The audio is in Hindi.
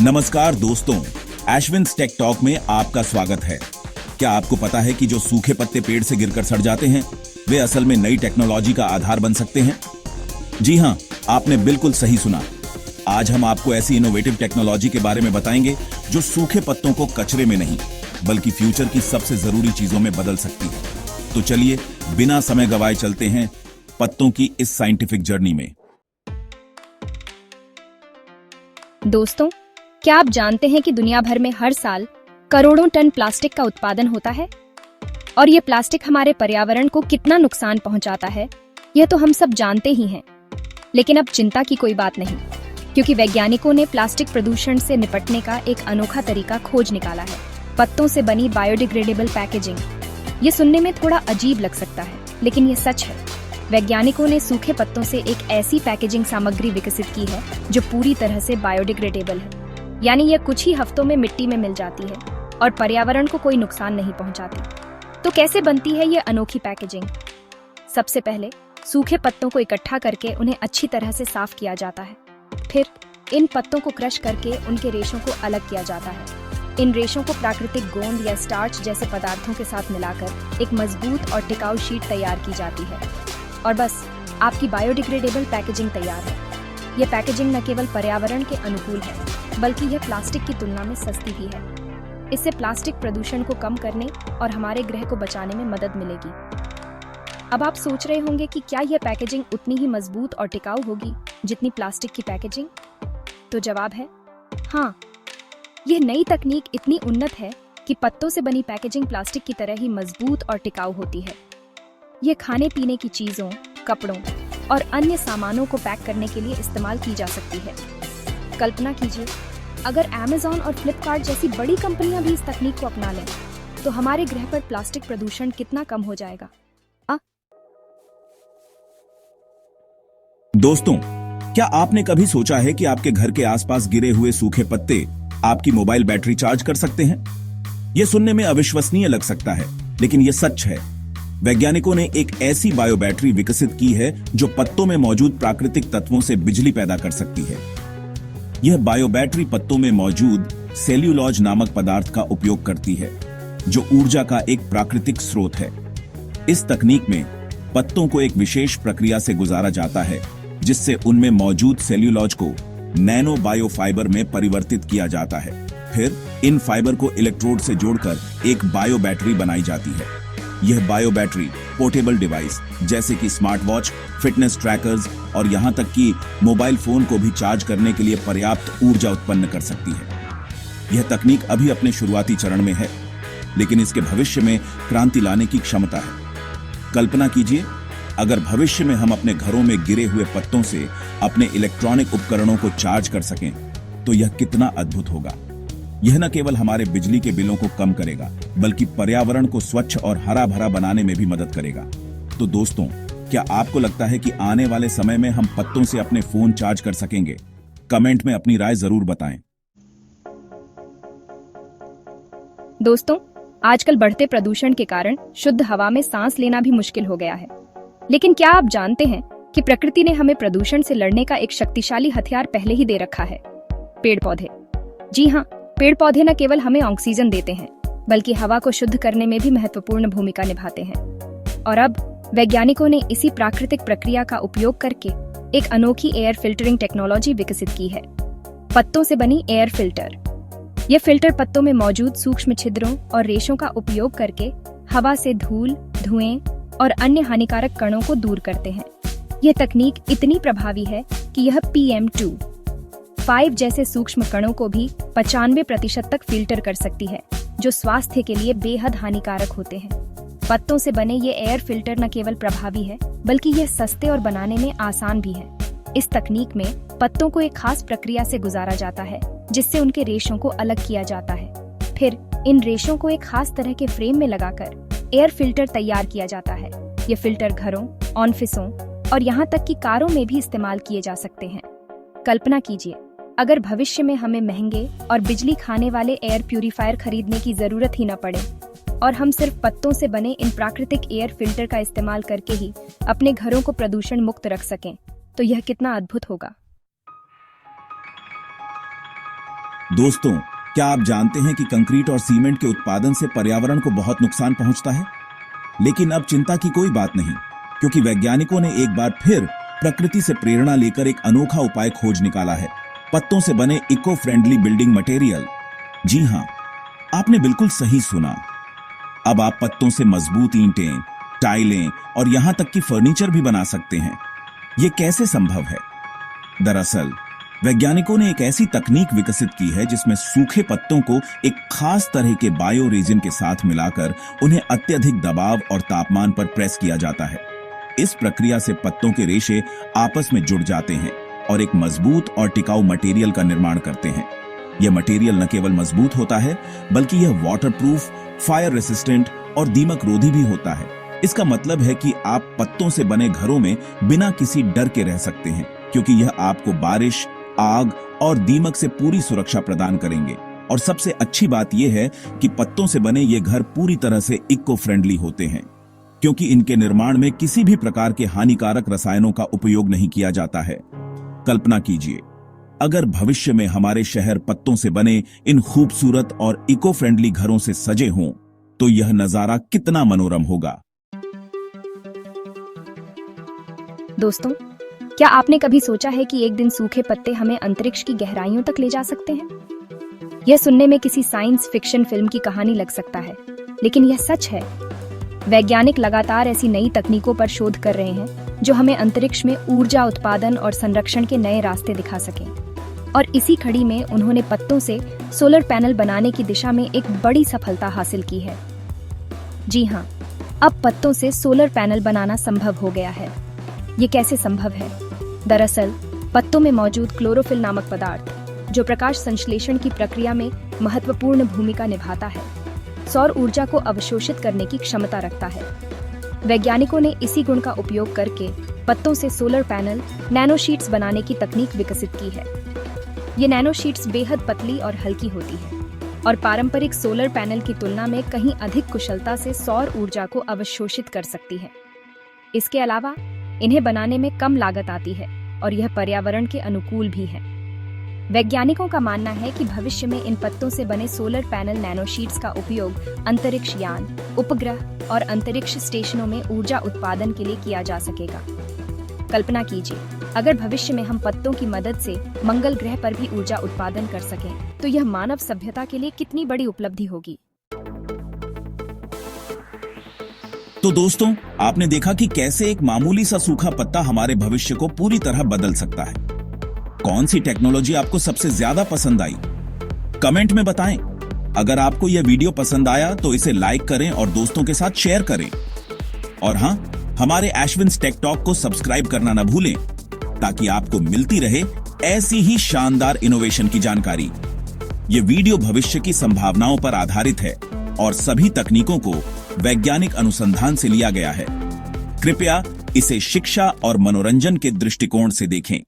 नमस्कार दोस्तों, एशविन्स टेक टॉक में आपका स्वागत है। क्या आपको पता है कि जो सूखे पत्ते पेड़ से गिरकर सड़ जाते हैं वे असल में नई टेक्नोलॉजी का आधार बन सकते हैं? जी हां, आपने बिल्कुल सही सुना। आज हम आपको ऐसी इनोवेटिव टेक्नोलॉजी के बारे में बताएंगे जो सूखे पत्तों को कचरे में नहीं बल्कि फ्यूचर की सबसे जरूरी चीजों में बदल सकती है। तो चलिए बिना समय गवाए चलते हैं पत्तों की इस साइंटिफिक जर्नी में। दोस्तों, क्या आप जानते हैं कि दुनिया भर में हर साल करोड़ों टन प्लास्टिक का उत्पादन होता है? और ये प्लास्टिक हमारे पर्यावरण को कितना नुकसान पहुंचाता है, यह तो हम सब जानते ही हैं। लेकिन अब चिंता की कोई बात नहीं, क्योंकि वैज्ञानिकों ने प्लास्टिक प्रदूषण से निपटने का एक अनोखा तरीका खोज निकाला है। पत्तों से बनी बायोडिग्रेडेबल पैकेजिंग। ये सुनने में थोड़ा अजीब लग सकता है, लेकिन ये सच है। वैज्ञानिकों ने सूखे पत्तों से एक ऐसी पैकेजिंग सामग्री विकसित की है जो पूरी तरह से बायोडिग्रेडेबल है, यानी यह कुछ ही हफ्तों में मिट्टी में मिल जाती है और पर्यावरण को कोई नुकसान नहीं पहुंचाती। तो कैसे बनती है ये अनोखी पैकेजिंग? सबसे पहले सूखे पत्तों को इकट्ठा करके उन्हें अच्छी तरह से साफ किया जाता है। फिर इन पत्तों को क्रश करके उनके रेशों को अलग किया जाता है। इन रेशों को प्राकृतिक गोंद या स्टार्च जैसे पदार्थों के साथ मिलाकर एक मजबूत और टिकाऊ शीट तैयार की जाती है और बस आपकी बायोडिग्रेडेबल पैकेजिंग तैयार है। यह पैकेजिंग न केवल पर्यावरण के अनुकूल है बल्कि यह प्लास्टिक की तुलना में सस्ती भी है। इससे प्लास्टिक प्रदूषण को कम करने और हमारे ग्रह को बचाने में मदद मिलेगी। अब आप सोच रहे होंगे कि क्या यह पैकेजिंग उतनी ही मजबूत और टिकाऊ होगी जितनी प्लास्टिक की पैकेजिंग? तो जवाब है हाँ। यह नई तकनीक इतनी उन्नत है कि पत्तों से बनी पैकेजिंग प्लास्टिक की तरह ही मजबूत और टिकाऊ होती है। यह खाने पीने की चीजों, कपड़ों और अन्य सामानों को पैक करने के लिए इस्तेमाल की जा सकती है। कल्पना कीजिए, अगर Amazon और Flipkart जैसी बड़ी कंपनियां भी इस तकनीक को अपना लें, तो हमारे ग्रह पर प्लास्टिक प्रदूषण कितना कम हो जाएगा। दोस्तों, क्या आपने कभी सोचा है कि आपके घर के आसपास गिरे हुए सूखे पत्ते आपकी मोबाइल बैटरी चार्ज कर सकते हैं? यह सुनने में अविश्वसनीय लग सकता है, लेकिन यह सच है। वैज्ञानिकों ने एक ऐसी बायो बैटरी विकसित की है जो पत्तों में मौजूद प्राकृतिक तत्वों से बिजली पैदा कर सकती है। यह बायो बैटरी पत्तों में मौजूद सेल्यूलोज नामक पदार्थ का उपयोग करती है, जो ऊर्जा का एक प्राकृतिक स्रोत है। इस तकनीक में पत्तों को एक विशेष प्रक्रिया से गुजारा जाता है, जिससे उनमें मौजूद सेल्यूलोज को नैनो बायो फाइबर में परिवर्तित किया जाता है। फिर इन फाइबर को इलेक्ट्रोड से जोड़कर एक बायो बैटरी बनाई जाती है। यह बायो बैटरी पोर्टेबल डिवाइस जैसे कि स्मार्ट वॉच, फिटनेस ट्रैकर्स और यहां तक कि मोबाइल फोन को भी चार्ज करने के लिए पर्याप्त ऊर्जा उत्पन्न कर सकती है। यह तकनीक अभी अपने शुरुआती चरण में है, लेकिन इसके भविष्य में क्रांति लाने की क्षमता है। कल्पना कीजिए, अगर भविष्य में हम अपने घरों में गिरे हुए पत्तों से अपने इलेक्ट्रॉनिक उपकरणों को चार्ज कर सकें, तो यह कितना अद्भुत होगा। यह न केवल हमारे बिजली के बिलों को कम करेगा, बल्कि पर्यावरण को स्वच्छ और हरा भरा बनाने में भी मदद करेगा। तो दोस्तों, क्या आपको लगता है कि आने वाले समय में हम पत्तों से अपने फोन चार्ज कर सकेंगे? कमेंट में अपनी राय जरूर बताएं। दोस्तों, आजकल बढ़ते प्रदूषण के कारण शुद्ध हवा में सांस लेना भी मुश्किल हो गया है। लेकिन क्या आप जानते हैं कि प्रकृति ने हमें प्रदूषण से लड़ने का एक शक्तिशाली हथियार पहले ही दे रखा है? पेड़ पौधे। जी हाँ, पेड़ पौधे न केवल हमें ऑक्सीजन देते हैं, बल्कि हवा को शुद्ध करने में भी महत्वपूर्ण भूमिका निभाते हैं। और अब वैज्ञानिकों ने इसी प्राकृतिक प्रक्रिया का उपयोग करके एक अनोखी एयर फिल्टरिंग टेक्नोलॉजी विकसित की है, पत्तों से बनी एयर फिल्टर। ये फिल्टर पत्तों में मौजूद सूक्ष्म छिद्रों और रेशों का उपयोग करके हवा से धूल, धुएं और अन्य हानिकारक कणों को दूर करते हैं। यह तकनीक इतनी प्रभावी है कि यह PM2.5 जैसे सूक्ष्म कणों को भी 95% तक फिल्टर कर सकती है, जो स्वास्थ्य के लिए बेहद हानिकारक होते हैं। पत्तों से बने ये एयर फिल्टर न केवल प्रभावी है, बल्कि यह सस्ते और बनाने में आसान भी है। इस तकनीक में पत्तों को एक खास प्रक्रिया से गुजारा जाता है, जिससे उनके रेशों को अलग किया जाता है। फिर इन रेशों को एक खास तरह के फ्रेम में लगाकर एयर फिल्टर तैयार किया जाता है। ये फिल्टर घरों, ऑफिसों और यहाँ तक कि कारों में भी इस्तेमाल किए जा सकते हैं। कल्पना कीजिए, अगर भविष्य में हमें महंगे और बिजली खाने वाले एयर प्यूरिफायर खरीदने की जरूरत ही न पड़े और हम सिर्फ पत्तों से बने इन प्राकृतिक एयर फिल्टर का इस्तेमाल करके ही अपने घरों को प्रदूषण मुक्त रख सकें, तो यह कितना अद्भुत होगा। दोस्तों, क्या आप जानते हैं कि कंक्रीट और सीमेंट के उत्पादन से पर्यावरण को बहुत नुकसान पहुंचता है? लेकिन अब चिंता की कोई बात नहीं, क्योंकि वैज्ञानिकों ने एक बार फिर प्रकृति से प्रेरणा लेकर एक अनोखा उपाय खोज निकाला है, पत्तों से बने इको फ्रेंडली बिल्डिंग मटेरियल। जी हां, आपने बिल्कुल सही सुना। अब आप पत्तों से मजबूत ईंटें, टाइलें और यहां तक कि फर्नीचर भी बना सकते हैं। ये कैसे संभव है? दरअसल वैज्ञानिकों ने एक ऐसी तकनीक विकसित की है जिसमें सूखे पत्तों को एक खास तरह के बायो रेजिन के साथ मिलाकर उन्हें अत्यधिक दबाव और तापमान पर प्रेस किया जाता है। इस प्रक्रिया से पत्तों के रेशे आपस में जुड़ जाते हैं और एक मजबूत और टिकाऊ मटेरियल का निर्माण करते हैं। यह मटेरियल न केवल मजबूत होता है, बल्कि यह वाटरप्रूफ, फायर रेसिस्टेंट और दीमक रोधी भी होता है। इसका मतलब है कि आप पत्तों से बने घरों में बिना किसी डर के रह सकते हैं, क्योंकि यह आपको बारिश, आग और दीमक से पूरी सुरक्षा प्रदान करेंगे। और सबसे अच्छी बात यह है कि पत्तों से बने ये घर पूरी तरह से इको फ्रेंडली होते हैं, क्योंकि इनके निर्माण में किसी भी प्रकार के हानिकारक रसायनों का उपयोग नहीं किया जाता है। कल्पना कीजिए, अगर भविष्य में हमारे शहर पत्तों से बने इन खूबसूरत और इको फ्रेंडली घरों से सजे हों, तो यह नजारा कितना मनोरम होगा। दोस्तों, क्या आपने कभी सोचा है कि एक दिन सूखे पत्ते हमें अंतरिक्ष की गहराइयों तक ले जा सकते हैं? यह सुनने में किसी साइंस फिक्शन फिल्म की कहानी लग सकता है, लेकिन यह सच है। वैज्ञानिक लगातार ऐसी नई तकनीकों पर शोध कर रहे हैं जो हमें अंतरिक्ष में ऊर्जा उत्पादन और संरक्षण के नए रास्ते दिखा सकें। और इसी कड़ी में उन्होंने पत्तों से सोलर पैनल बनाने की दिशा में एक बड़ी सफलता हासिल की है। जी हाँ, अब पत्तों से सोलर पैनल बनाना संभव हो गया है। ये कैसे संभव है? दरअसल पत्तों में मौजूद क्लोरोफिल नामक पदार्थ, जो प्रकाश संश्लेषण की प्रक्रिया में महत्वपूर्ण भूमिका निभाता है, सौर ऊर्जा को अवशोषित करने की क्षमता रखता है। वैज्ञानिकों ने इसी गुण का उपयोग करके पत्तों से सोलर पैनल नैनोशीट्स बनाने की तकनीक विकसित की है। ये नैनोशीट्स बेहद पतली और हल्की होती है और पारंपरिक सोलर पैनल की तुलना में कहीं अधिक कुशलता से सौर ऊर्जा को अवशोषित कर सकती है। इसके अलावा इन्हें बनाने में कम लागत आती है और यह पर्यावरण के अनुकूल भी है। वैज्ञानिकों का मानना है कि भविष्य में इन पत्तों से बने सोलर पैनल नैनोशीट्स का उपयोग अंतरिक्ष यान, उपग्रह और अंतरिक्ष स्टेशनों में ऊर्जा उत्पादन के लिए किया जा सकेगा। कल्पना कीजिए, अगर भविष्य में हम पत्तों की मदद से मंगल ग्रह पर भी ऊर्जा उत्पादन कर सकें, तो यह मानव सभ्यता के लिए कितनी बड़ी उपलब्धि होगी। तो दोस्तों, आपने देखा कि कैसे एक मामूली सा सूखा पत्ता हमारे भविष्य को पूरी तरह बदल सकता है। कौन सी टेक्नोलॉजी आपको सबसे ज्यादा पसंद आई? कमेंट में बताएं। अगर आपको यह वीडियो पसंद आया तो इसे लाइक करें और दोस्तों के साथ शेयर करें। और हां, हमारे एश्विन्स टेक टॉक को सब्सक्राइब करना न भूलें, ताकि आपको मिलती रहे ऐसी ही शानदार इनोवेशन की जानकारी। ये वीडियो भविष्य की संभावनाओं पर आधारित है और सभी तकनीकों को वैज्ञानिक अनुसंधान से लिया गया है। कृपया इसे शिक्षा और मनोरंजन के दृष्टिकोण से देखें।